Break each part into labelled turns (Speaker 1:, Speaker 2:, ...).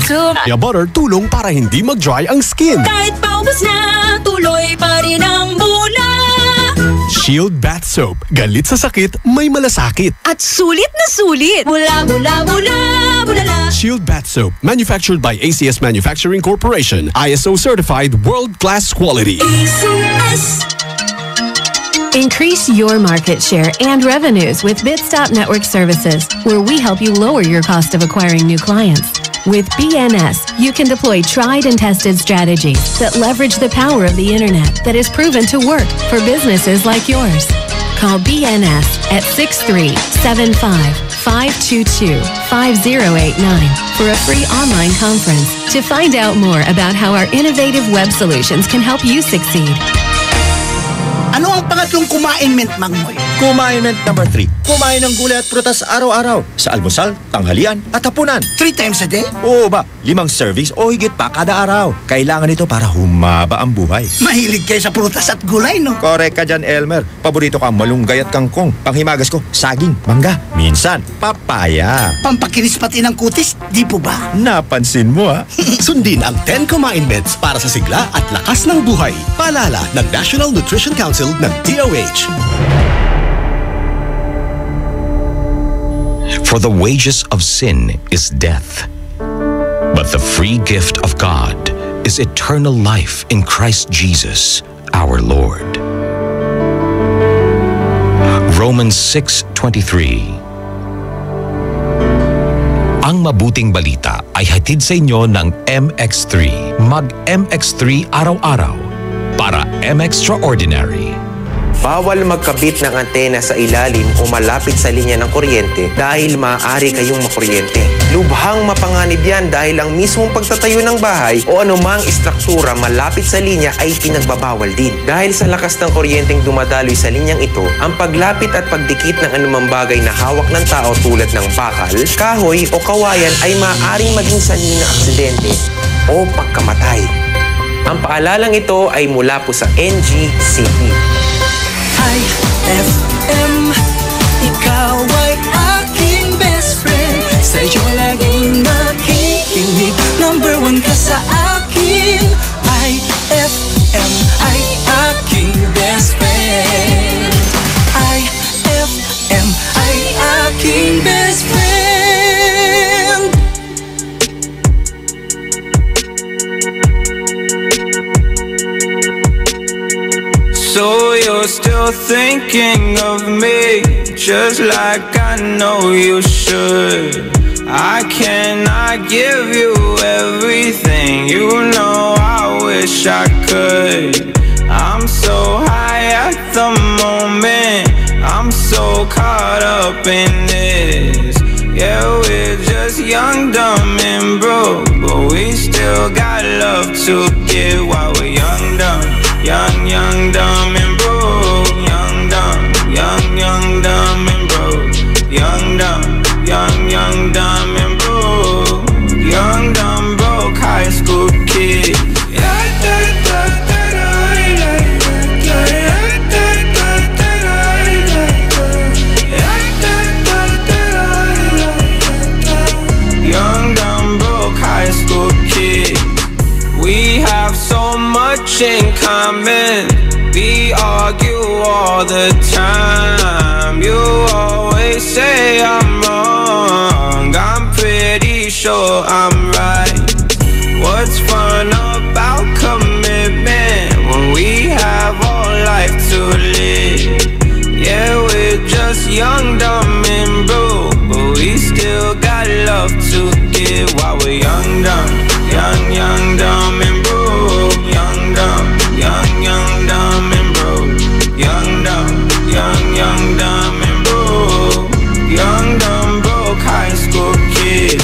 Speaker 1: Soap.
Speaker 2: Shea butter, tulong para hindi mag-dry ang skin.
Speaker 1: Kahit paubos na, tuloy pa rin ang bula.
Speaker 2: Shield Bath Soap. Galit sa sakit, may malasakit.
Speaker 1: At sulit na sulit. Bula, bula, bula, bulala.
Speaker 2: Shield Bath Soap. Manufactured by ACS Manufacturing Corporation. ISO certified world-class quality.
Speaker 1: ACS.
Speaker 3: Increase your market share and revenues with Bitstop Network Services, where we help you lower your cost of acquiring new clients. With BNS, you can deploy tried and tested strategies that leverage the power of the internet that is proven to work for businesses like yours. Call BNS at 6375-522-5089 for a free online conference to find out more about how our innovative web solutions can help you succeed.
Speaker 4: Ano ang pangatlong kumain, Mint Mangmoy?
Speaker 5: Kumain Mint number 3. Kumain ng gulay at prutas araw-araw. Sa almusal, tanghalian at hapunan.
Speaker 4: 3 times a day?
Speaker 5: Oo ba? 5 servings o higit pa kada araw. Kailangan ito para humaba ang buhay.
Speaker 4: Mahilig kayo sa prutas at gulay, no?
Speaker 5: Correct ka dyan, Elmer. Paborito ka malunggay at kangkong. Panghimagas ko, saging, mangga, minsan, papaya.
Speaker 4: Pampakinis pati ng kutis, di po ba?
Speaker 5: Napansin mo, ha?
Speaker 2: Sundin ang 10 Kumain Mints para sa sigla at lakas ng buhay. Paalala ng National Nutrition Council ng DOH.
Speaker 6: For the wages of sin is death, but the free gift of God is eternal life in Christ Jesus, our Lord. Romans 6:23. Ang mabuting balita ay hatid sa inyo ng MX3. Mag-MX3 araw-araw para M-Extraordinary.
Speaker 7: Bawal magkabit ng antena sa ilalim o malapit sa linya ng kuryente dahil maaari kayong makuryente. Lubhang mapanganib yan dahil ang mismong pagtatayo ng bahay o anumang istruktura malapit sa linya ay pinagbabawal din. Dahil sa lakas ng kuryenteng dumadaloy sa linyang ito, ang paglapit at pagdikit ng anumang bagay na hawak ng tao tulad ng bakal, kahoy o kawayan ay maaaring maging sanhi ng aksidente o pagkamatay. Ang paalalang ito ay mula po sa NGCP.
Speaker 1: iFM, ikaw ay aking best friend. Sa'yo laging nakikinig. Number 1 ka sa akin. iFM ay aking best friend. iFM ay aking best friend.
Speaker 8: So you're still thinking of me, just like I know you should. I cannot give you everything, you know I wish I could. I'm so high at the moment, I'm so caught up in this. Yeah, we're just young, dumb and broke, but we still got love to give while we're young, dumb. Young, young, dumb and broke. Young, dumb, young, dumb and broke. Young, dumb, young, dumb and broke. Young, dumb, broke high school kid. Young, dumb, broke high school kid. We have so much in common. We argue all the time. You always say I'm wrong. I'm pretty sure I'm right. What's fun about commitment when we have all life to live? Yeah, we're just young, dumb and broke, but we still got love to give while we're young, dumb. Young, dumb and broke. Young, dumb, young, dumb and broke. Young, dumb, young, dumb and broke. Young, dumb, broke high school kid.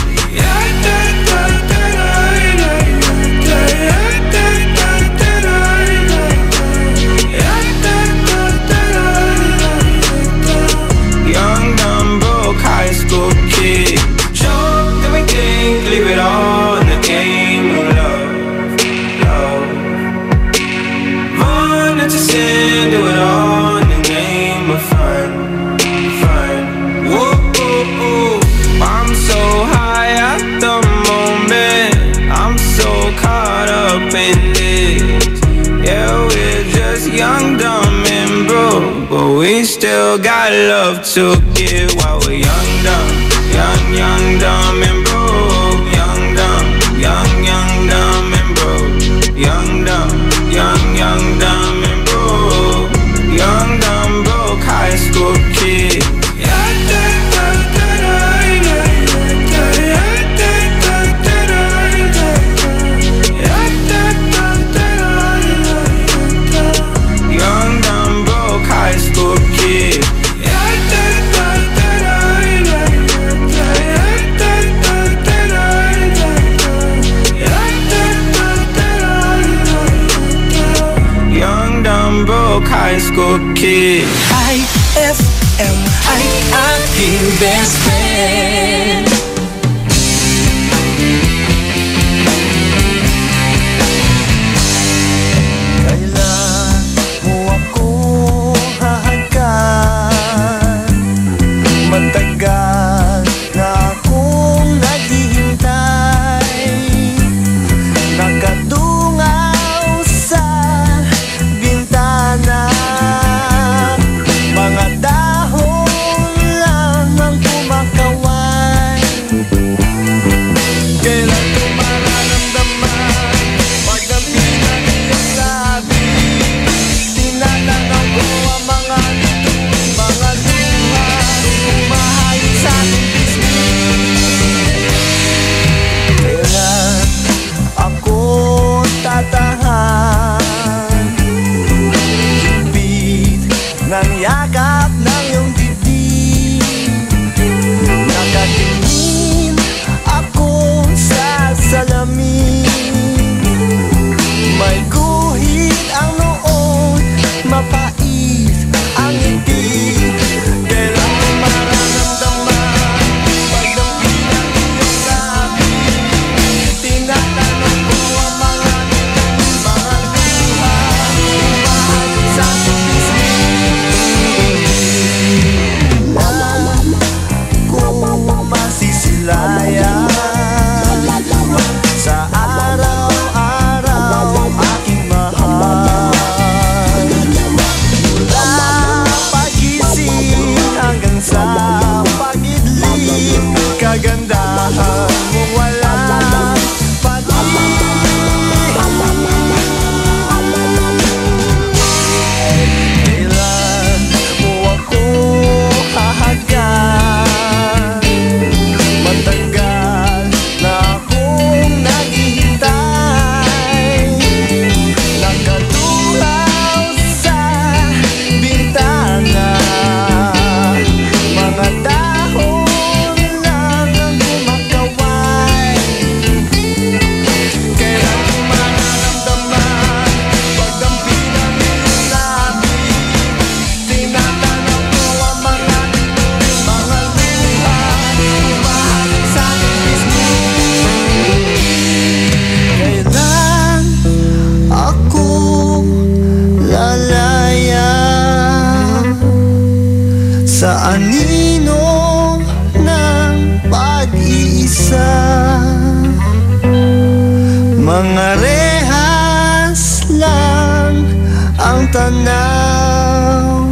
Speaker 8: Young, dumb, broke high school kid. Drop everything, leave it all in the game of love, love. Run into sin, do it all in the name of fun, fun. Whoa, oh, oh. I'm so high at the moment, we still got love to give while we're young, dumb, dumb and broke. Young, dumb, dumb and broke. Young, dumb, dumb and broke. Young, dumb, broke high school kid. Young, dumb, broke high school kid. Young, dumb, broke high school kid.
Speaker 1: iFM ay aking best friend.
Speaker 9: Kailan mo ako hahagkan? Matagal na akong naghihintay, nakadungaw sa bintana. Mga dahon lang ang kumakaway. Kailan ko mararamdaman pagdampitan iyong labi? Tinatanaw ko ang mga bituin, mga luha humahayag sa aking pisngi. Kailan ako tatahan? Higpit ng yakap ng iyong dibdib. Nakatingin ako sa salamin. May guhit ang noon, mapait ang ngiti. Kailan ko mararamdaman pagdampitan iyong labi? Tinatanong ko ang mga luha humahayag sa aking pisngi. Kung masisilayan sa araw-araw aking mahal, mula pagising hanggang sa pag-idlip, kagandahan mo walang palit. Kailan mo ako hahagkan? Matagal na akong naghihintay, nakatulaw sa bintana. Mga dahon lang ang kumakaway. Kailan ko mararamdaman pagdampitan iyong labi? Tinatanong ko ang mga bituin, mga luha humahayag sa aking pisngi. Kailan ako lalaya sa anino ng pag-iisa? Mga rehas lang ang tanaw,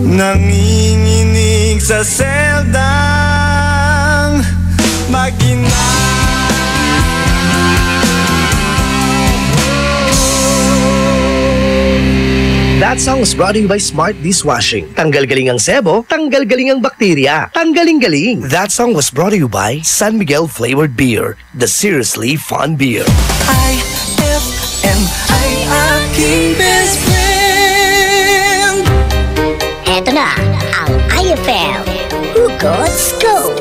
Speaker 9: nanginginig sa seldang maginaw.
Speaker 2: That song was brought to you by Smart Dishwashing. Tanggal-galing ang sebo, tanggal-galing ang bakterya. Tanggaling-galing. That song was brought to you by San Miguel Flavored Beer, the seriously fun beer.
Speaker 1: iFM ay aking best friend.
Speaker 10: Eto na ang iFM Hugot Scoop.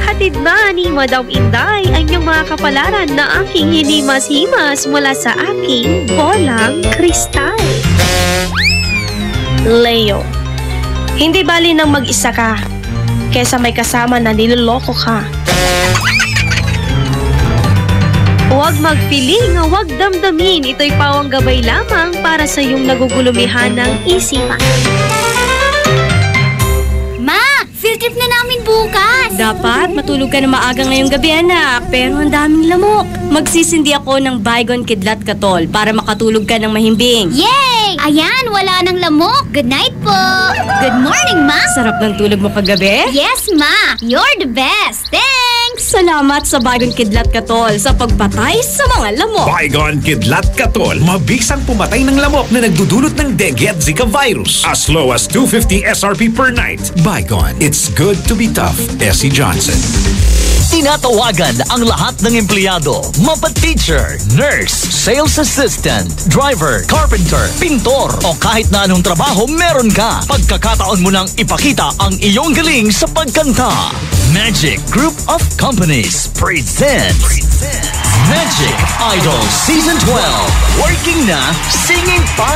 Speaker 11: Hatid na ni Madam Inday ang iyong mga kapalaran na aking hinimas-himas mula sa aking bolang kristal. Leo, hindi bali nang mag-isa ka kesa may kasama na niloloko ka. Huwag magpiling, huwag damdamin. Ito'y pawang gabay lamang para sa iyong nagugulumihan ng isipan.
Speaker 10: Ma! field trip na namin bukas.
Speaker 1: Dapat matulog ka na maaga ngayong gabi, anak. Pero ang daming lamok. Magsisindi ako ng Baygon Kidlat Katol para makatulog ka ng mahimbing.
Speaker 10: Yay! Ayan, wala nang lamok. Good night po. Good morning, Ma.
Speaker 1: Sarap ng tulog mo kagabi?
Speaker 10: Yes, Ma. You're the best. Thanks.
Speaker 1: Salamat sa Baygon Kidlat Katol sa pagpatay sa mga lamok.
Speaker 12: Baygon Kidlat Katol, mabisang pumatay ng lamok na nagdudulot ng dengue at Zika virus. As low as 250 SRP per night. Baygon, it's good to be tough. Essie Johnson.
Speaker 13: Tinatawagan ang lahat ng empleyado, mapa-teacher, nurse, sales assistant, driver, carpenter, pintor o kahit na anong trabaho meron ka. Pagkakataon mo nang ipakita ang iyong galing sa pagkanta. Magic Group of Companies presents Magic Idol Season 12. Working na, singing pa.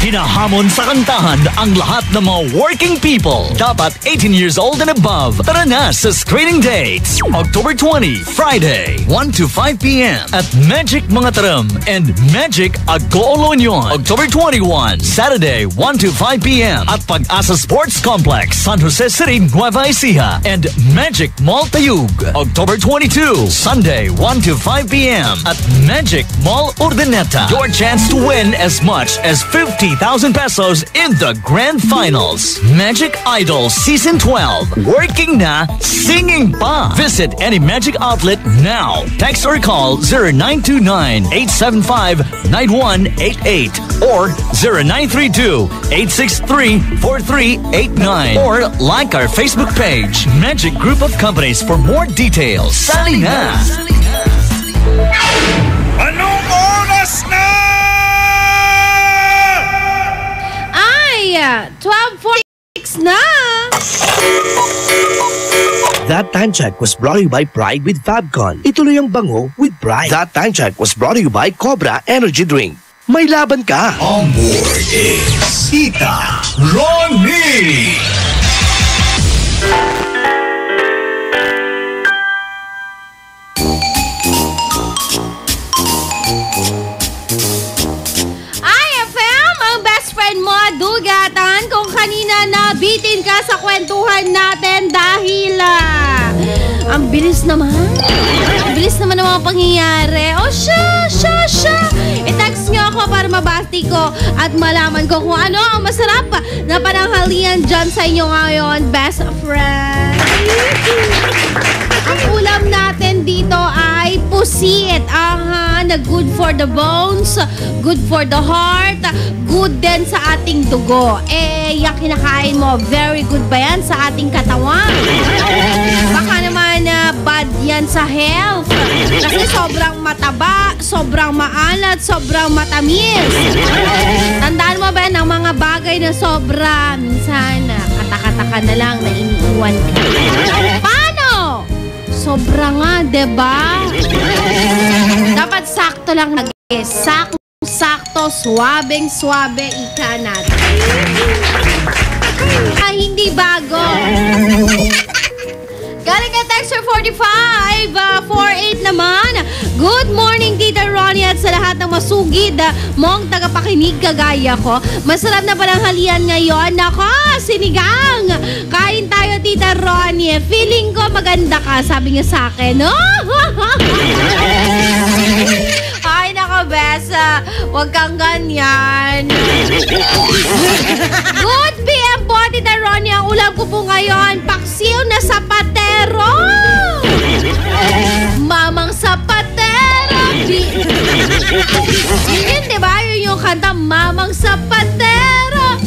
Speaker 13: Hinahamon sa kantahan ang lahat ng mga working people. Dapat 18 years old and above. Tara na sa screening dates. October 20, Friday, 1 to 5 p.m. at Magic Mangatarem and Magic Agolonyon. October 21, Saturday, 1 to 5 p.m. at Pag-asa Sports Complex, San Jose City, Nueva Ecija and Magic Mall Tayug. October 22, Sunday, 1 to 5 p.m. at Magic Mall Urdaneta. Your chance to win as much as 50,000 pesos in the grand finals. Magic Idol Season 12. Working na, singing pa. Visit any Magic outlet now. Text or call 0929-875-9188 or 0932-863-4389 or like our Facebook page, Magic Group of Companies for more details. Sali na!
Speaker 12: Anong oras na?
Speaker 14: Ay, 12:46 na!
Speaker 2: That time check was brought to you by Pride with Fabcon. Ituloy ang bango with Pride. That time check was brought to you by Cobra Energy Drink. May laban ka.
Speaker 12: On board is Tita Ronnie.
Speaker 14: iFM, ang best friend mo, dugatan kung kanina nabitin ka sa kwentuhan natin dahil ang bilis naman. Ang bilis naman ng mga pangyayari. O siya. I-text niyo ako para mabati ko at malaman ko kung ano ang masarap na pananghalian dyan sa inyo ngayon, best friend. Ang ulam natin dito ay pusit. Na good for the bones, good for the heart, good din sa ating dugo. Yung kinakain mo, very good ba yan sa ating katawan? Baka naman bad yan sa health. Kasi sobrang mataba, sobrang maalat, sobrang matamis. Tandaan mo ba ng mga bagay na sobra, minsan katakataka na lang na iniiwan ka. Paano? Sobra nga, diba? Dapat sakto lang sakto, swabeng-swabe, ika natin. Hindi bago. Galing ka Texter 4548 naman. Good morning, Tita Ronnie, at sa lahat ng masugid mong tagapakinig kagaya ko. Masarap na pananghalian ngayon. Nako, sinigang. Kain tayo, Tita Ronnie. Feeling ko maganda ka, sabi niya sa akin. Ay, nako, Besa. Huwag kang ganyan. Good PM po, Tita Ronnie. Ang ulam ko po ngayon, paksiw na sapatero. Mamang sapatero. Yun, diba? Yun yung kanta, Mamang sapatero.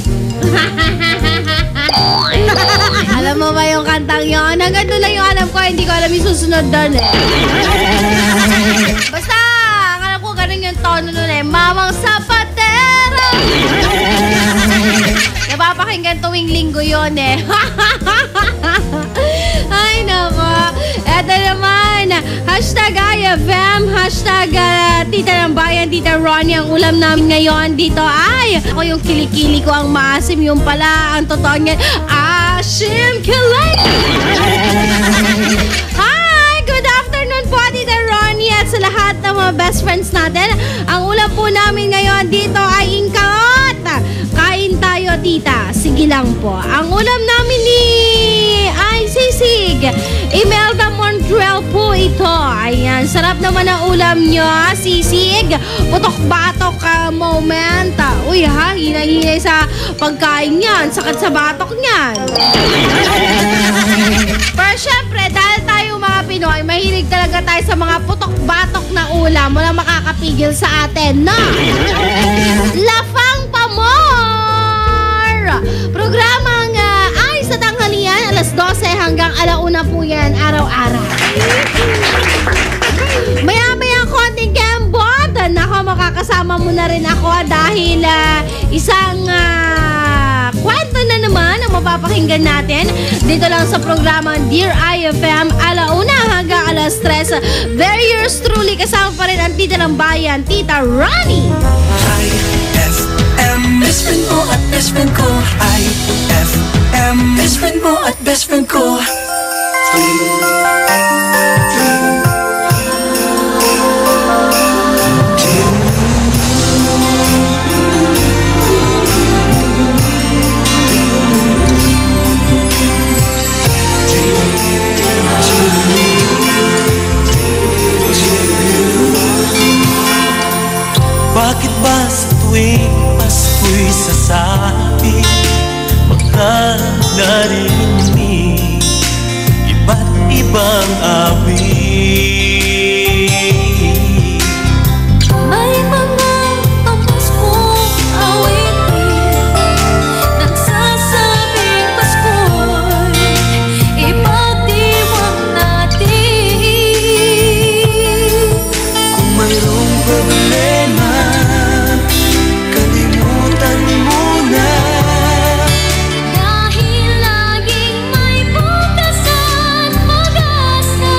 Speaker 14: Alam mo ba yung kantang yun? Hanggang doon lang yung alam ko. Hindi ko alam yung susunod doon Basta, ang alam ko ganun yung tono nun Mamang sapatero. Napapakinggan tuwing linggo yun Ay, nako. Eto naman, hashtag iFM, hashtag Tita ng Bayan, Tita Ronnie. Ang ulam namin ngayon dito ay ako yung kilikili ko ang maasim. Yung pala, ang totoo niya, asim kilay. Hi, good afternoon po, Tita Ronnie, at sa lahat ng mga best friends natin. Ang ulam po namin ngayon dito ay ingkaot. Kain tayo, Tita. Sige lang po. Ang ulam namin Imelda Montreal po ito. Ayan, sarap naman ang ulam nyo. Sisig, putok-batok moment. Uy ha, hinay-hinay sa pagkain yan. Sakit sa batok niyan. Pero syempre, dahil tayo mga Pinoy, mahilig talaga tayo sa mga putok-batok na ulam. Walang makakapigil sa atin, no? Lafang Pamor! Programang ay sa tanghalian, alas 12 hanggang alauna po yan, araw-araw. Maya-maya konting kembot. Nako, makakasama mo na rin ako dahil isang kwento na naman ang mapapakinggan natin dito lang sa programang Dear iFM, alauna hanggang alas 3. Very yours truly, kasama pa rin ang tita ng bayan, Tita Ronnie.
Speaker 9: iFM, best friend mo at best friend ko. iFM, best friend mo at best friend ko.
Speaker 15: Bakit ba sa tuwing Pasko'y sasabi mga narinig iba't ibang awit?
Speaker 9: May mga pamaskong awitin nagsasabing Pasko'y ipagdiwang natin. Kung mayroong problema, kalimutan mo na. Dahil laging may bukas at pag-asa.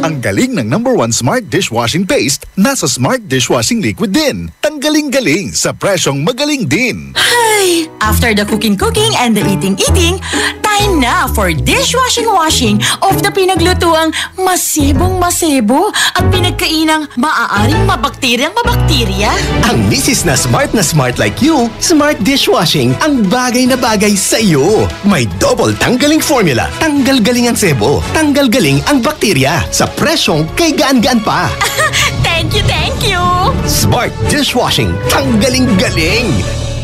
Speaker 16: Ang galing ng #1 Smart Dishwashing Paste, nasa Smart Dishwashing Liquid din. Tanggaling-galing sa presyong magaling din.
Speaker 17: Ay, after the cooking and the eating, time na for dishwashing of the pinaglutuang masibong-masibo at pinagkainang maaaring mabakterya.
Speaker 2: Ang misis na smart like you, Smart Dishwashing ang bagay na bagay sa iyo. May double tanggaling formula. Tanggal-galing ang sebo. Tanggal-galing ang bakterya. Sa presyong kay gaan-gaan pa.
Speaker 17: Thank you!
Speaker 2: Smart Dishwashing. Tanggaling-galing.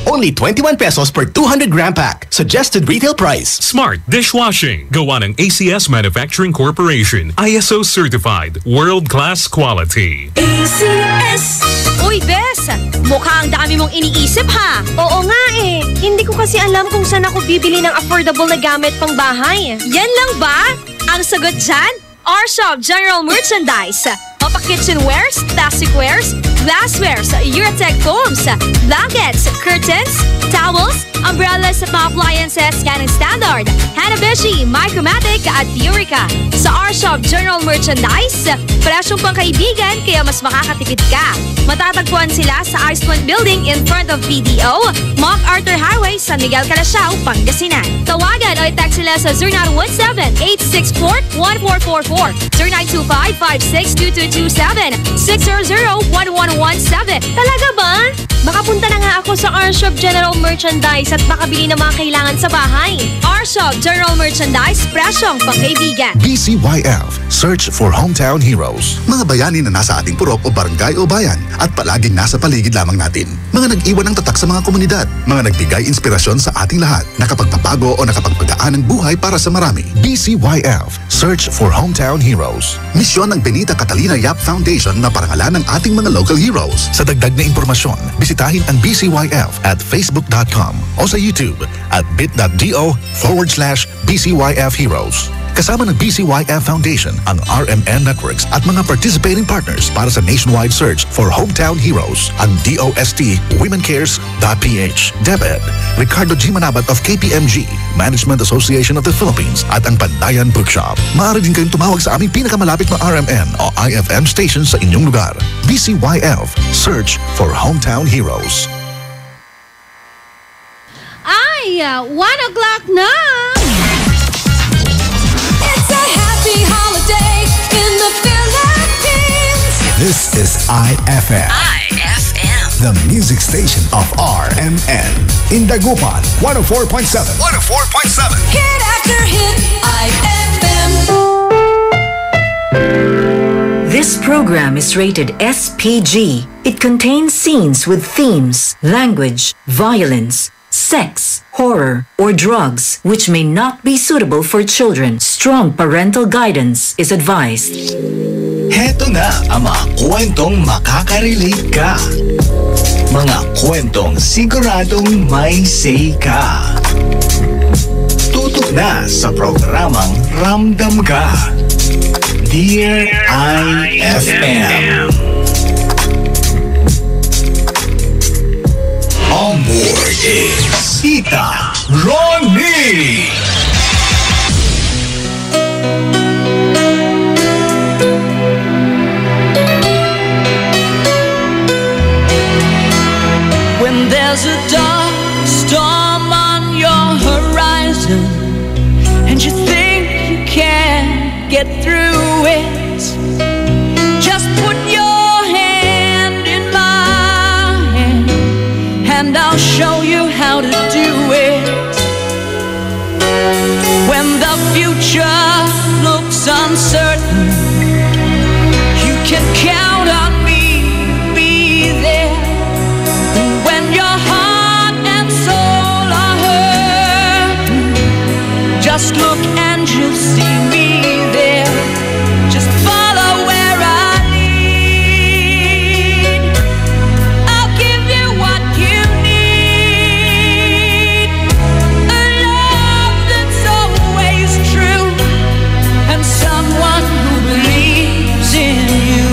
Speaker 2: Only 21 pesos per 200 gram pack. Suggested retail price.
Speaker 18: Smart Dishwashing. Gawa ng ACS Manufacturing Corporation. ISO certified. World-class quality.
Speaker 14: ACS! Uy, Bes! Mukhang dami mong iniisip, ha?
Speaker 11: Oo nga eh. Hindi ko kasi alam kung saan ako bibili ng affordable na gamit pang bahay.
Speaker 14: Yan lang ba? Ang sagot dyan? Our Shop General Merchandise. Mapa kitchenwares, plasticwares, glasswares, Eurotech foams, blankets, curtains, towels, umbrellas, appliances, scanning standard, Hanabishi, Micromatic at Eureka. Sa Our Shop General Merchandise, presyong pangkaibigan kaya mas makakatipid ka. Matatagpuan sila sa Iceland Building in front of PDO, MacArthur Highway, San Miguel, Calasiao, Pangasinan. Tawagan o i-text sila sa 0917-864-1444, 0925-562227, 600-1117.
Speaker 11: Talaga ba? Makapunta na nga ako sa Our Shop General Merchandise at makabili ng mga kailangan sa bahay.
Speaker 14: Our Shop General Merchandise, presyong pangkaibigan.
Speaker 19: BCYF, Search for Hometown Heroes. Mga bayani na nasa ating purok o barangay o bayan at palaging nasa paligid lamang natin. Mga nag-iwan ng tatak sa mga komunidad. Mga nagbigay inspirasyon sa ating lahat. Nakapagpapago o nakapagpagaan ng buhay para sa marami. BCYF, Search for Hometown Heroes. Misyon ng Benita Catalina Yap Foundation na parangalan ng ating mga local heroes. Sa dagdag na impormasyon, bisitahin ang BCYF at facebook.com o sa YouTube at bit.do/BCYF Heroes. Kasama ng BCYF Foundation, ang RMN Networks at mga participating partners para sa nationwide search for hometown heroes, ang DOST WomenCares.ph, DepEd, Ricardo G. Manabat of KPMG, Management Association of the Philippines at ang Pandayan Bookshop. Maaari din kayong tumawag sa aming pinakamalapit na RMN o iFM station sa inyong lugar. BCYF, Search for Hometown Heroes.
Speaker 14: Ay, 1 o'clock na!
Speaker 9: Holiday in the Philippines.
Speaker 12: This is iFM. The music station of RMN. In Dagupan, 104.7. 104.7.
Speaker 9: Hit after hit, iFM.
Speaker 20: This program is rated SPG. It contains scenes with themes, language, violence, sex, horror, or drugs which may not be suitable for children. Strong parental guidance is advised.
Speaker 2: Heto na ang mga kwentong makaka-relate ka. Mga kwentong siguradong may say ka. Tutok na sa programang Ramdam Ka. Dear iFM. On board is Tita Ronnie.
Speaker 9: When there's a dark storm on your horizon and you think you can't get through it, just put your hand in my hand and I'll show you how to do it. When the future looks uncertain, you can count on me to be there. And when your heart and soul are hurting, just look and you'll see me there. Just follow where I lead. I'll give you what you need. A love that's always true, and someone who believes in you.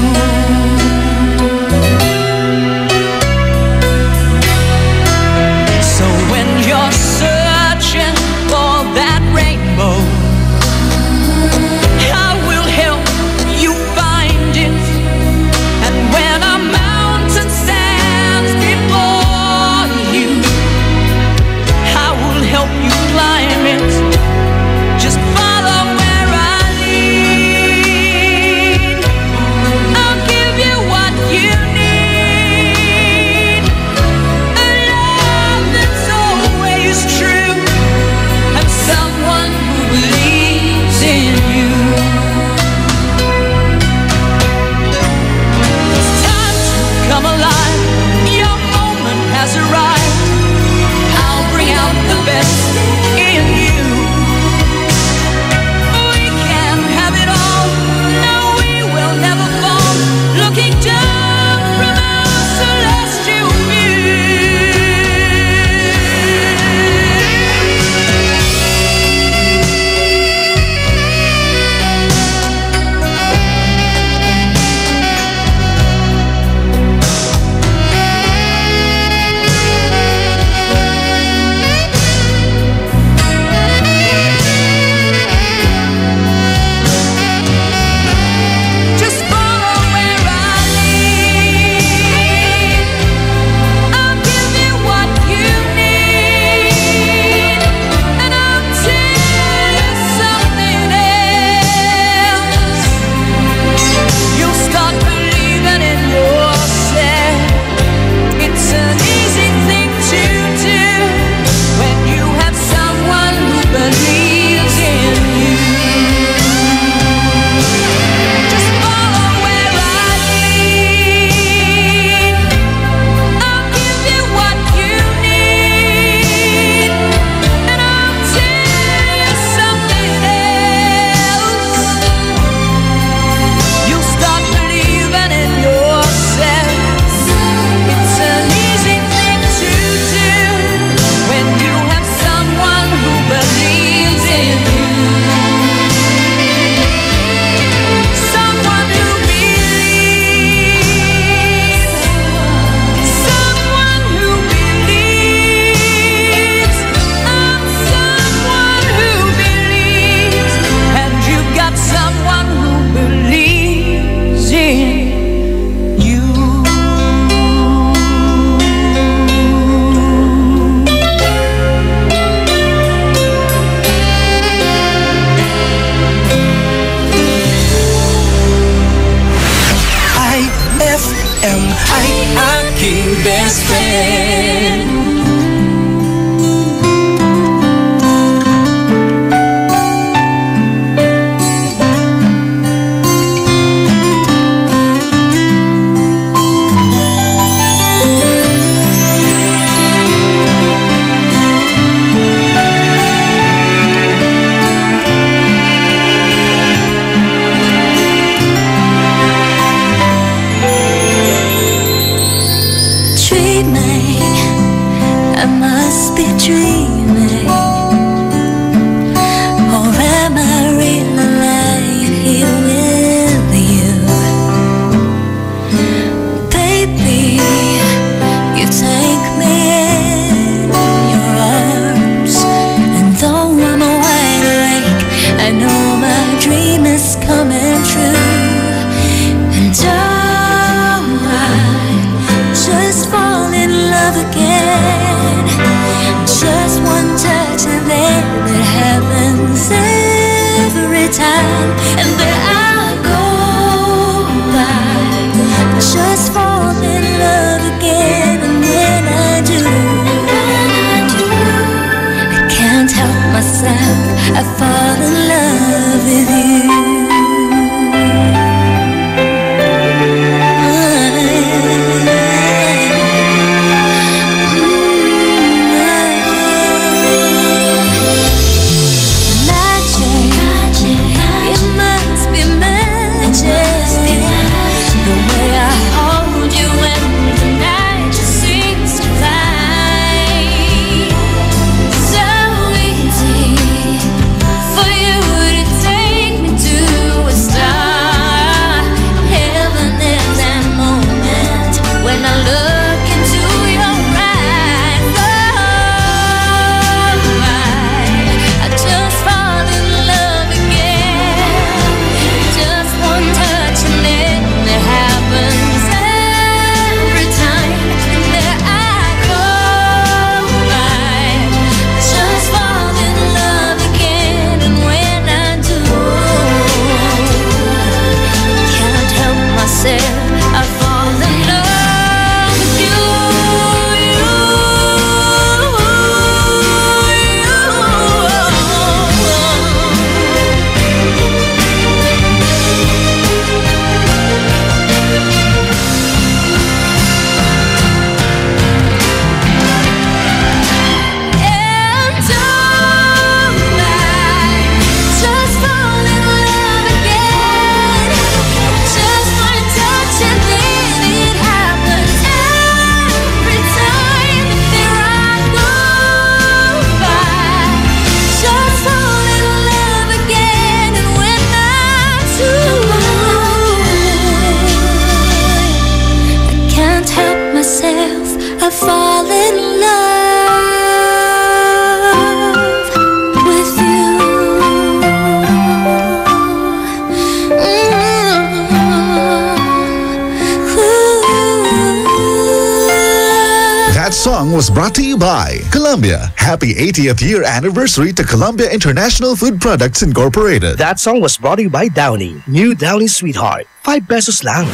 Speaker 16: song was brought to you by Columbia. Happy 80th year anniversary to Columbia International Food Products Incorporated.
Speaker 2: That song was brought to you by Downy. New Downy Sweetheart. 5 pesos lang.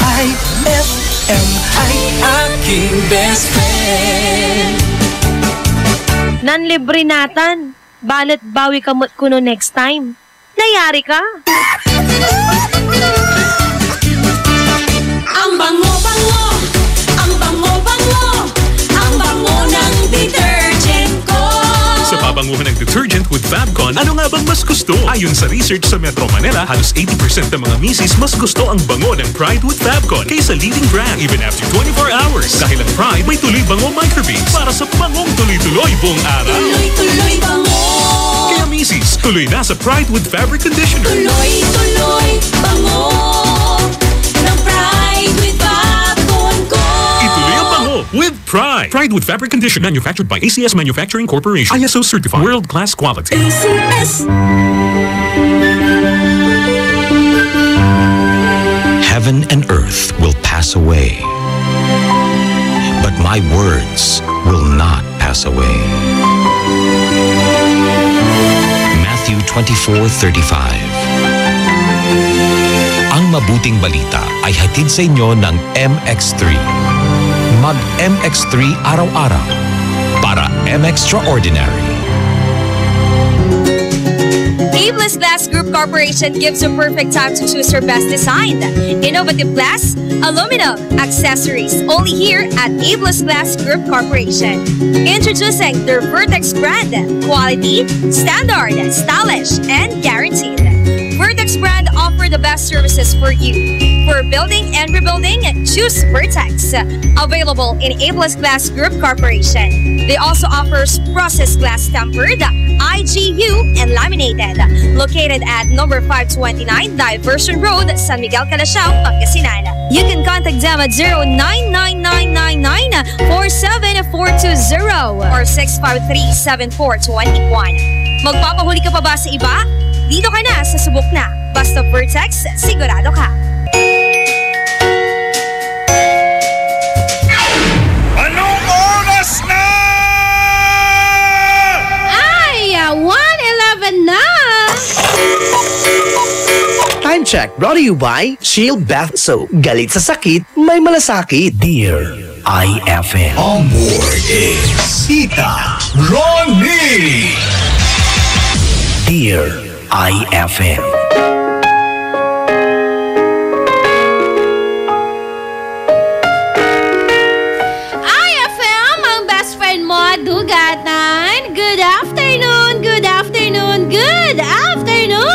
Speaker 15: iFM ay aking best friend.
Speaker 11: Nanlibre natan. Balat bawi kamot kuno next time. Nayari ka.
Speaker 9: Ang bango-bango, ang bango-bango, ang bango ng detergent ko.
Speaker 18: Sa pabanguhan ng detergent with Fabcon, ano nga bang mas gusto? Ayon sa research sa Metro Manila, halos 80% ng mga misis mas gusto ang bango ng Pride with Fabcon kaysa leading brand even after 24 hours. Dahil ang Pride may tuloy bango microbeads para sa bangong tuloy-tuloy buong araw.
Speaker 9: Tuloy-tuloy bango.
Speaker 18: Kaya misis, tuloy na sa Pride with Fabric Conditioner.
Speaker 9: Tuloy-tuloy bango ng Pride with Fabcon ko.
Speaker 18: Ituloy ang bango with Pride. Pride with Fabric Conditioner, manufactured by ACS Manufacturing Corporation. ISO certified, world-class quality.
Speaker 9: ACS.
Speaker 6: Heaven and earth will pass away, but my words will not pass away. Matthew 24:35. Ang mabuting balita ay hatid sa inyo ng MX3. Mag-MX3 araw-araw para M-Extraordinary.
Speaker 1: Abless Glass Group Corporation gives you perfect time to choose your best design. Innovative glass, aluminum, accessories, only here at Abless Glass Group Corporation. Introducing their Vertex brand. Quality, standard, stylish, and guaranteed. Vertex brand offer the best services for you. For building and rebuilding, choose Vertex. Available in Abless Glass Group Corporation. They also offers processed glass tempered, IGU, and laminated. Located at number 529 Diversion Road, San Miguel, Calasiao, Pangasinan. You can contact them at 099999-47420 or 653-7421. Magpapahuli ka pa ba sa iba? Dito ka na sa subok na. Basta Vertex, sigurado ka.
Speaker 12: Anong oras na?
Speaker 14: Ay, 1:11 na!
Speaker 2: Time check brought to you by Shield Bath Soap. Galit sa sakit, may malasakit. Dear iFM.
Speaker 12: On board is Tita Ronnie.
Speaker 2: Dear iFM.
Speaker 14: iFM, ang best friend mo, Dugatan. Good afternoon, good afternoon, good afternoon!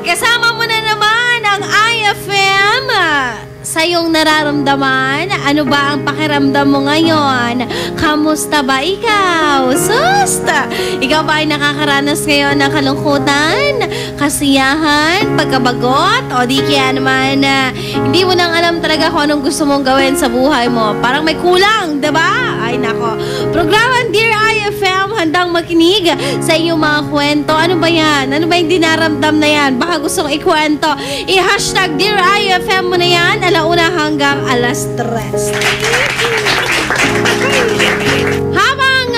Speaker 14: Kasama mo na naman ang iFM sa iyong nararamdaman. Ano ba ang pakiramdam mo ngayon? Kamusta ba ikaw? Susta! Ikaw ba ay nakakaranas ngayon ng kalungkutan, kasiyahan, pagkabagot, o di kaya naman hindi mo nang alam talaga kung anong gusto mong gawin sa buhay mo? Parang may kulang, diba? Ay nako. Programang Dear iFM, handang makinig sa inyong mga kwento. Ano ba yan? Ano ba yung dinaramdam na yan? Baka gusto kong ikwento. I-hashtag Dear iFM mo na yan, alauna hanggang alas 3. Habang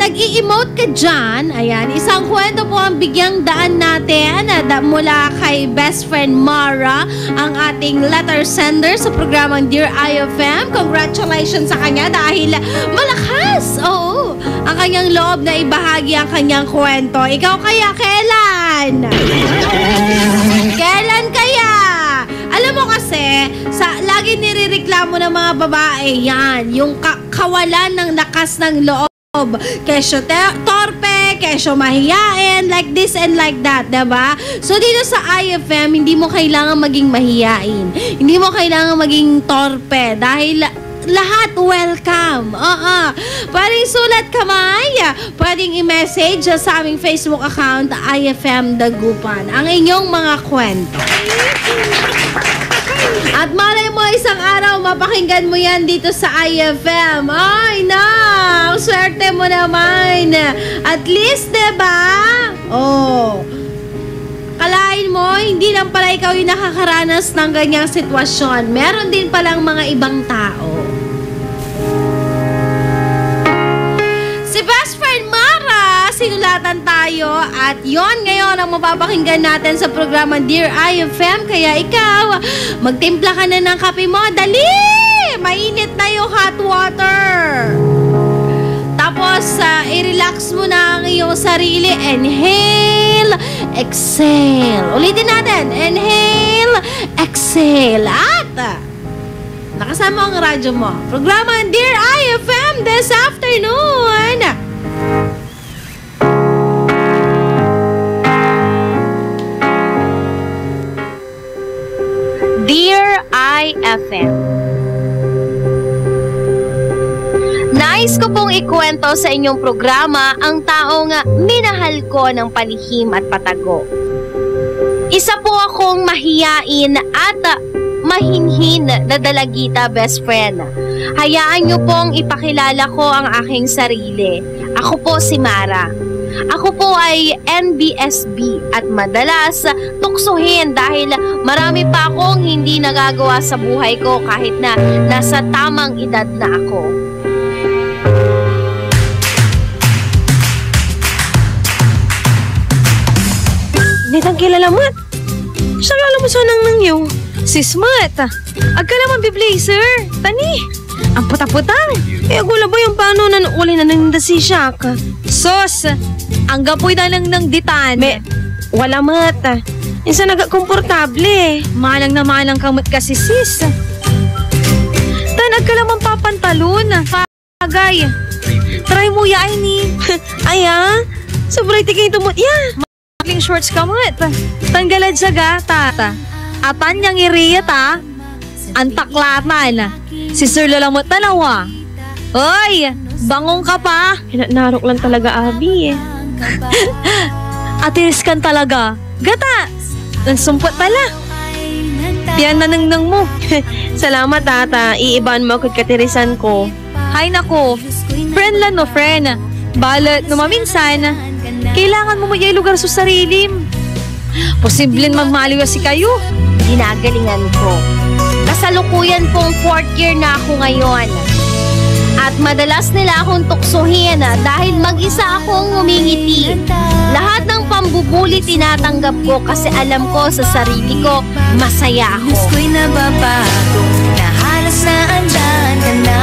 Speaker 14: nag-i-emote ka dyan, ayan, isang kwento po ang bigyang daan natin mula kay best friend Mara, ang ating letter sender sa programang Dear iFM. Congratulations sa kanya dahil malakas, oo, ang kanyang loob na ibahagi ang kanyang kwento. Ikaw kaya kailan? Kailan kaya? Alam mo kasi, lagi nirereklamo ng mga babae yan, yung kawalan ng lakas ng loob. Kesyo torpe, kesyo mahiyain, like this and like that, diba? So dito sa iFM, hindi mo kailangan maging mahiyain. Hindi mo kailangan maging torpe dahil lahat welcome. Pwedeng sulat kamay, pwedeng i-message sa aming Facebook account, iFM Dagupan, ang inyong mga kwento. At malay mo, isang araw mapakinggan mo yan dito sa iFM. Ay na, ang swerte mo naman. At least, diba? Oh, kalain mo, hindi na lang pala ikaw yung nakakaranas ng ganyang sitwasyon. Meron din palang mga ibang tao. Si best friend Mara, sinulatan tayo at yon ngayon ang mapapakinggan natin sa programa Dear iFM. Kaya ikaw, magtimpla ka na ng kape mo. Dali! Mainit na yung hot water. Tapos, i-relax mo na ang iyong sarili. Inhale, exhale. Ulitin natin. Inhale, exhale. At nakasama ang radyo mo. Programa Dear iFM this afternoon.
Speaker 1: Dear iFM, nais ko pong ikwento sa inyong programa ang taong minahal ko ng palihim at patago. Isa po akong mahiyain at mahinhin na dalagita, best friend. Hayaan niyo pong ipakilala ko ang aking sarili. Ako po si Mara. Ako po ay NBSB at madalas tuksohin dahil marami pa akong hindi nagagawa sa buhay ko kahit na nasa tamang edad na ako.
Speaker 11: Nitang kilala mo. Siya alam mo siya nang nangyaw. Si Smart. Agkala man biblazer. Tani. Ang puta-putang. Eh, agula ba yung paano na uli na nangdasi siya ka?
Speaker 1: Sos, ang gapoy na lang ng ditan.
Speaker 11: Wala mata. Insa nagakomportable.
Speaker 1: Malang na malang kamot kasi sis.
Speaker 11: Tanag ka lamang papantalon.
Speaker 1: Pagay.
Speaker 11: Try mo ya ay ni. Aya, sobrang tikay tumot ya.
Speaker 1: Maling shorts kamot. Tanggalad sa gata. Atan niyang iriya ta. Antaklatan. Si Sir Lalamot talawa. Oy, bangong ka pa.
Speaker 11: Narok lang talaga, Abi eh.
Speaker 1: Atiris kan talaga. Gata, nagsumpot pala.
Speaker 11: Yan na nang mo. Salamat, tata. Iiban mo kung katirisan ko.
Speaker 1: Hay nako, friend lang no, friend. Balat no maminsan, kailangan mo may lugar sa sarilim. Posibleng magmaliwa si kayo. Ginagalingan ko. Kasalukuyan pong 4th year na ako ngayon. At madalas nila akong tuksohin dahil mag-isa akong ngumingiti. Lahat ng pambubuli tinatanggap ko kasi alam ko sa sarili ko masaya ako.
Speaker 15: Miss ko'y nababago na halos na andyan ka na.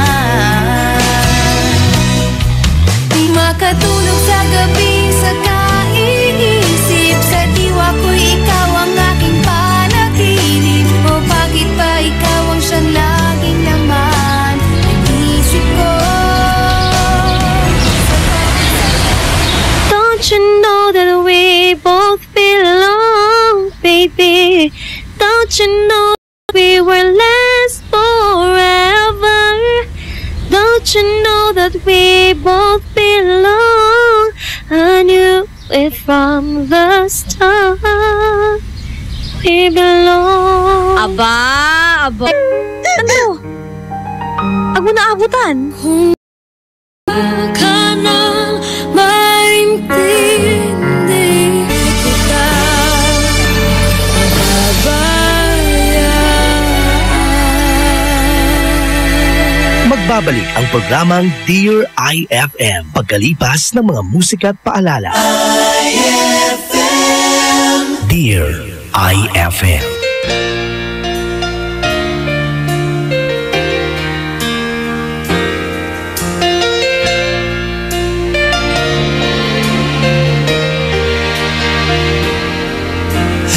Speaker 15: Di makatulog sa gabi sa kaiisip. Sa diwa ko'y ikaw ang aking panaginip. O bakit ba ikaw ang siyang laging naman ang isip ko?
Speaker 11: Don't you know that we both belong, baby? Don't you know we were last forever? Don't you know that we both belong? I knew it from the start. We belong.
Speaker 1: Aba. Ano? Ako na abutan.
Speaker 15: Kung ka nang maintindi kita,
Speaker 2: Magbabalik ang programang Dear iFM pagkalipas ng mga musika at paalala. iFM. Dear iFM.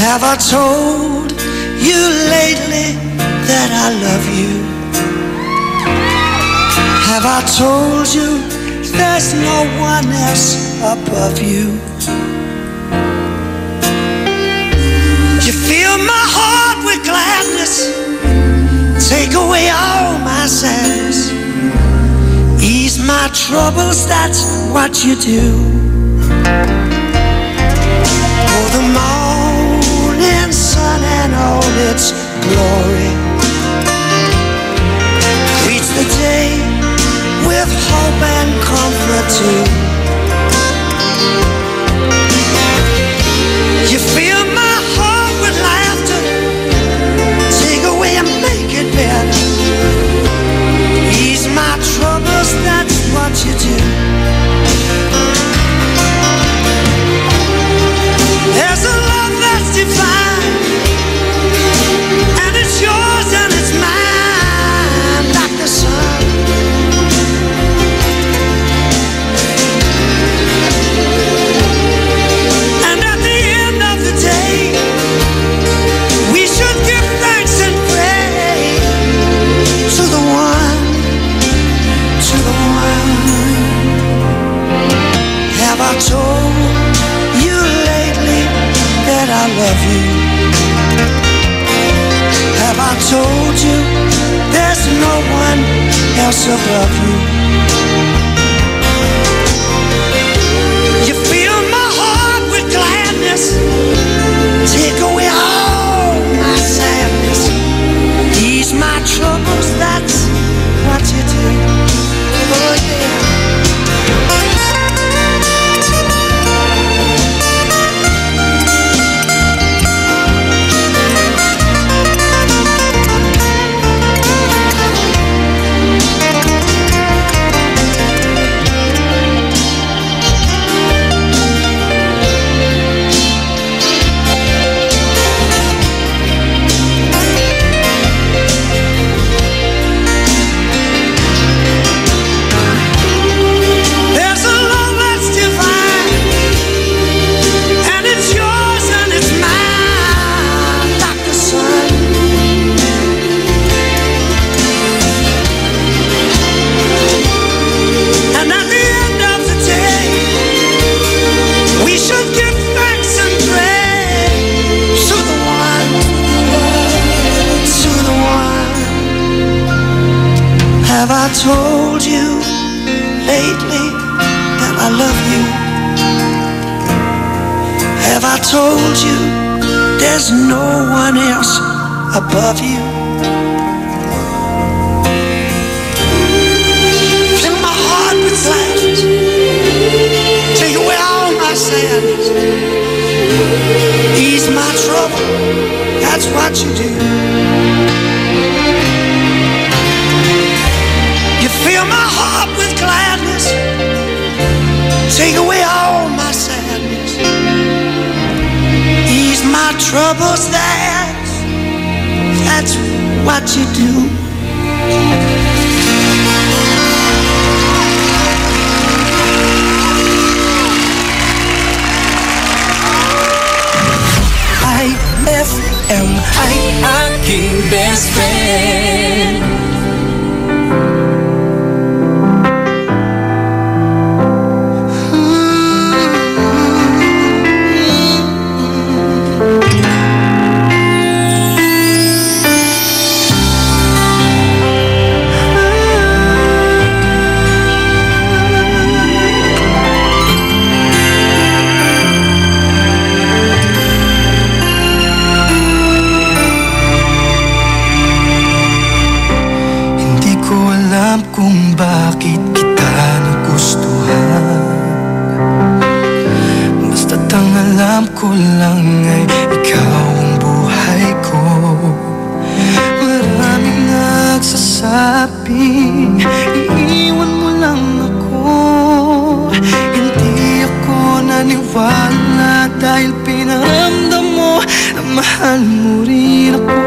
Speaker 21: Have I told you lately that I love you? Have I told you there's no one else above you? You fill my heart with gladness, take away all my sadness, ease my troubles, that's what you do. Oh, the morning sun and all its glory greets the day with hope and comfort too. You fill my heart with laughter, love you? Have I told you there's no one else above you? You fill my heart with gladness, take away all my sadness, ease my troubles, that's what you do. Oh yeah. Have I told you lately that I love you? Have I told you there's no one else above you? Fill my heart with gladness, take away all my sadness, ease my trouble, that's what you do. Fill my heart with gladness, take away all my sadness, ease my troubles, that's what you do. iFM, ay aking best friend. Kung bakit kita nagustuhan, basta't ang alam ko lang ay ikaw ang buhay ko. Maraming nagsasabing iiwan mo lang ako, hindi ako naniwala dahil pinaramdam mo na mahal mo rin ako.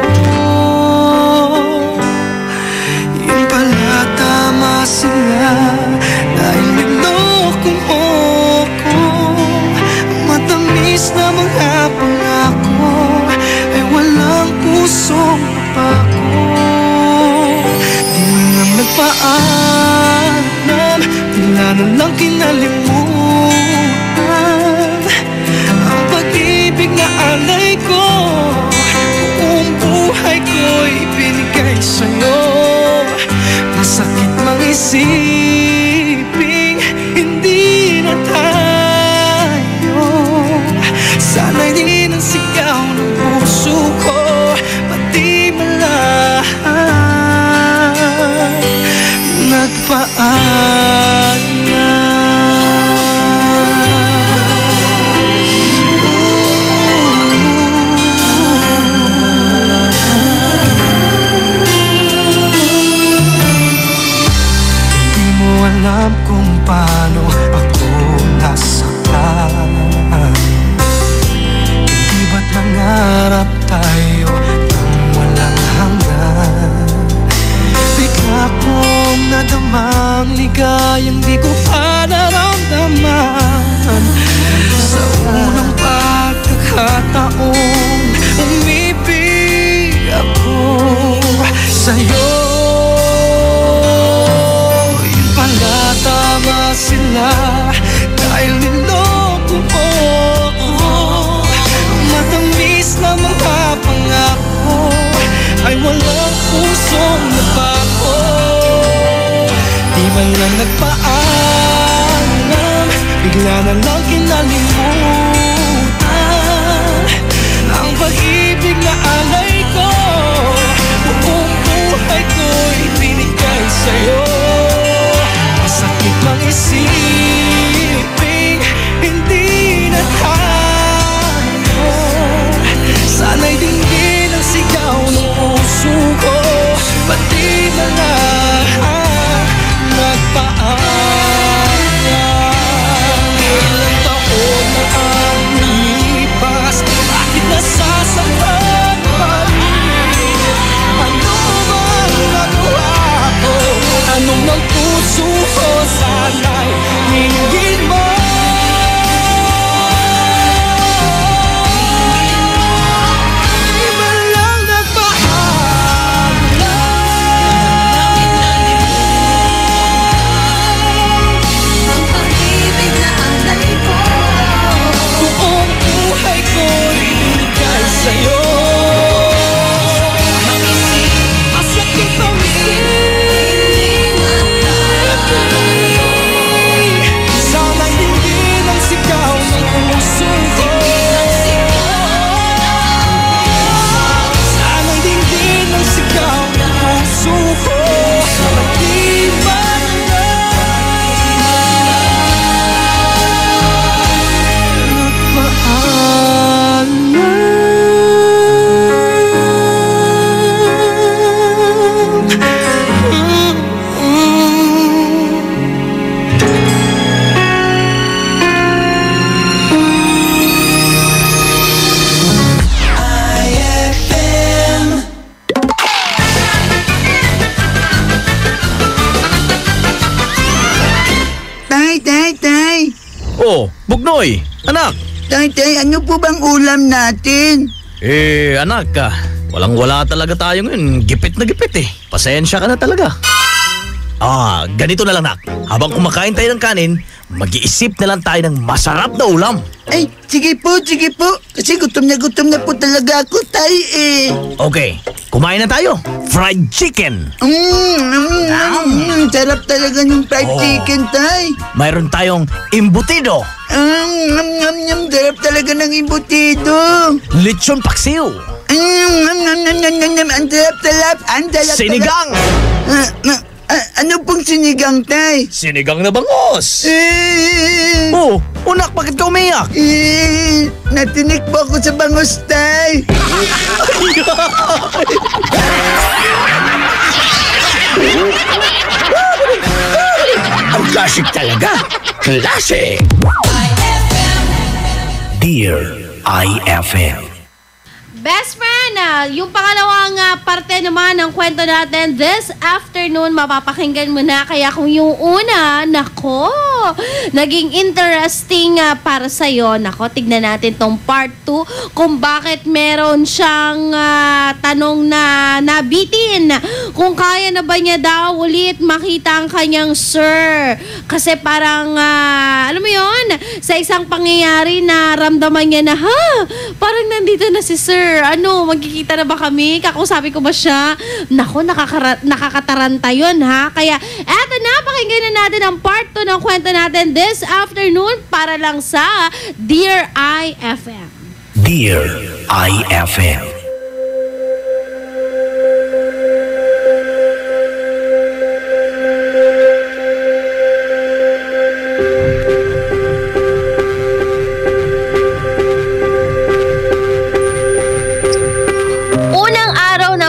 Speaker 21: Sila dahil niloko mo ko, matamis na mga pangako ay walang pusong napako. Di mo na nagpaalam, tila na lang kinalimutan ang pag-ibig na alay ko, buong buhay ko'y binigay sa'yo. Masakit mag-isiping hindi na tayo, sana'y di nang sigaw ng puso ko, pati malahan nagpaalam. man lang nagpaalam, bigla na lang kinalimutan ang pag-ibig na alay ko. Buong buhay ko'y binigay sa'yo. Masakit mang isiping hindi na tayo. Sana'y dinggin ang sigaw ng puso ko, pati mga nagpaalam. Ilang taon na ang lumipas, bakit nasasaktan pa rin? Ano bang nagawa ko? Anong ng puso ko sana'y hinggin mo? Di man lang nagpaalam. Ang pag-ibig na alay ko, buong buhay ko'y binigay sa'yo. Masakit ang sana'y dinggin ang sigaw ng puso ko. Sana'y dinggin ang sigaw ng puso ko. Pati ba
Speaker 3: Tay!
Speaker 13: Oh, Bugnoy! Anak!
Speaker 3: Tay, ano po bang ulam natin?
Speaker 13: Anak walang-wala talaga tayo ngayon. Gipit na gipit eh. Pasensya ka na talaga. Ganito na lang, nak. Habang kumakain tayo ng kanin, mag-iisip na lang tayo ng masarap na ulam.
Speaker 3: Ay, sige po. Kasi gutom na po talaga ako, tay eh.
Speaker 13: Okay, kumain na tayo. Fried chicken.
Speaker 3: Sarap talaga ng fried chicken, tay.
Speaker 13: Mayroon tayong embutido.
Speaker 3: Sarap talaga ng embutido.
Speaker 13: Lechon paksiw.
Speaker 3: Ang sarap.
Speaker 13: Sinigang.
Speaker 3: Ano pong sinigang, tay?
Speaker 13: Sinigang na bangos. Unak, bakit ka umiyak?
Speaker 3: Natinik po ako sa bangos, tay.
Speaker 2: Ang classic talaga. Classic. Dear iFM.
Speaker 14: Best friend, yung pangalawang parte naman ng kwento natin this afternoon, mapapakinggan mo na. Kaya kung yung una, nako, naging interesting para sa'yo. Nako, tignan natin tong part 2 kung bakit meron siyang tanong na nabitin. Kung kaya na ba niya daw ulit makita ang kanyang sir. Kasi parang, alam mo yon, sa isang pangyayari na ramdaman niya na, parang nandito na si sir. Ano, magkikita na ba kami? Kakausapin ko ba siya? Nako, nakakataranta yun, ha? Kaya, eto na, pakinggan na natin ang part 2 ng kwento natin this afternoon para lang sa Dear iFM.
Speaker 2: Dear iFM.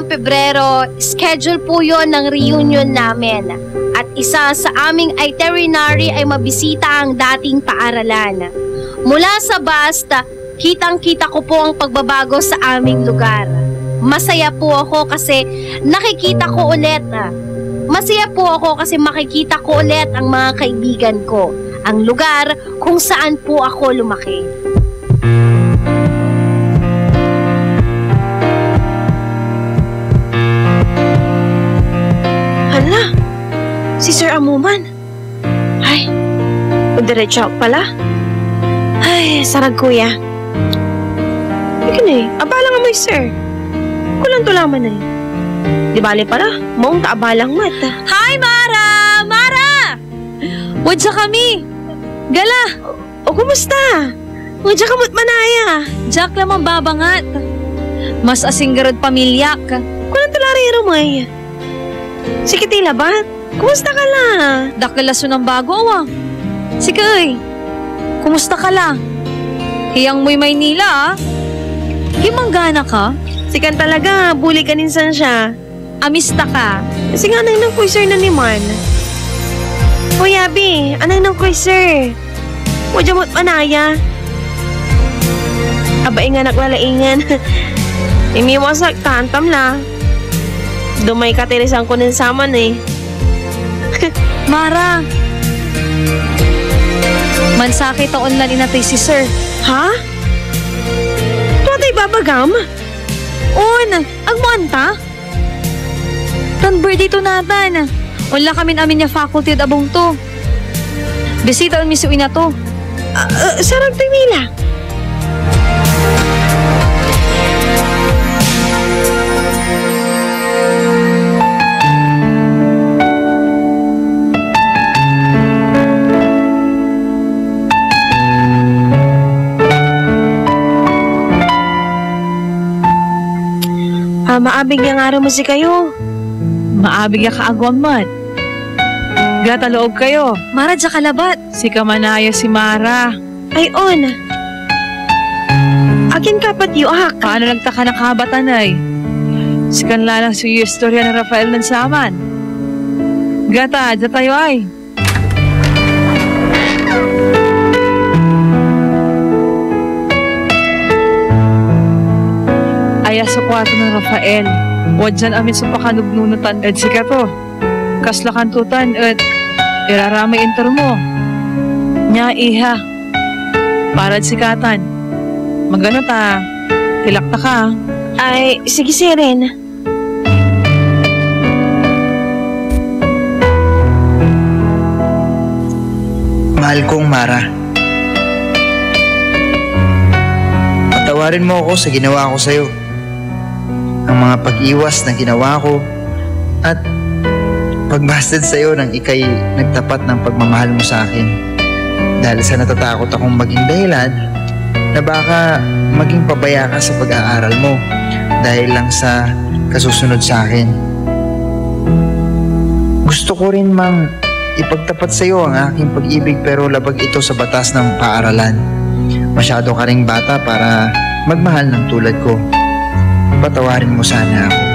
Speaker 1: Pebrero, schedule po yon ng reunion namin. At isa sa aming itinerary ay mabisita ang dating paaralan. Mula sa bus, kitang-kita ko po ang pagbabago sa aming lugar. Masaya po ako kasi nakikita ko ulit. Masaya po ako kasi makikita ko ulit ang mga kaibigan ko. Ang lugar kung saan po ako lumaki.
Speaker 11: Hala, si Sir Amuman. Ay, magdiretso pala. Ay, sarag kuya. Hindi na eh, abala nga mo sir. Kulang tulaman na eh. Di bali pala, maong kaabalang mata.
Speaker 1: Hi, Mara! Mara!
Speaker 11: Wadya kami. Gala.
Speaker 4: O kumusta? Wadya kamot manaya.
Speaker 11: Jack lamang babangat. Mas asinggarod pamilyak.
Speaker 4: Kulang talarero mo ay. Sige tila ba? Kumusta ka la?
Speaker 11: Dakalaso ng bago awa. Sige ay. Kumusta ka la? Hiyang mo'y Maynila Himanggana ka?
Speaker 4: Sikan talaga, buli ka ninsan siya.
Speaker 11: Amista ka?
Speaker 4: Kasi nga anang koy sir na ni Man. Hoy Abi, anang nang koy sir. Wadya mo't manaya. Abay nga naklalaingan. Imiwasak tantam la. Dumay katirisan ko ng saman eh.
Speaker 11: Mara. Mansakit taon lang inatay si sir.
Speaker 4: Ha? Tuwatay babagam?
Speaker 11: On, agmanta? Tan birthday to natan. Wala kami amin niya faculty at abong to. Bisita on misuin na to.
Speaker 4: Sarag tayo nila. Maabig nga araw mo si kayo.
Speaker 11: Maabig nga kaagwang man. Gata loob kayo. Mara dya kalabat. Si Kamanaya si Mara.
Speaker 4: Ay on. Akin kapat yu ahak.
Speaker 11: Paano lang taka nakabatan ay? Si kanlalang suyo istorya ng Rafael ng saman. Gata, dya tayo ay. Aya sa kwarto ng Rafael. Wad dyan amin sa pakanugnunutan at sika to. Kaslakantutan at iraramay inter mo. Nya iha. Parad sikatan. Magano ta. Tilakta ka.
Speaker 4: Ay, sige sirin.
Speaker 22: Mahal kong Mara. Patawarin mo ako sa ginawa ko sa'yo. Ang mga pag-iwas na ginawa ko at pagbastid sa'yo nang ikay nagtapat ng pagmamahal mo sa akin. Dahil sa natatakot akong maging dahilan na baka maging pabaya ka sa pag-aaral mo dahil lang sa kasusunod sa akin. Gusto ko rin mang ipagtapat sa'yo ang aking pag-ibig pero labag ito sa batas ng paaralan. Masyado ka ring bata para magmahal ng tulad ko. Patawarin mo sana ako.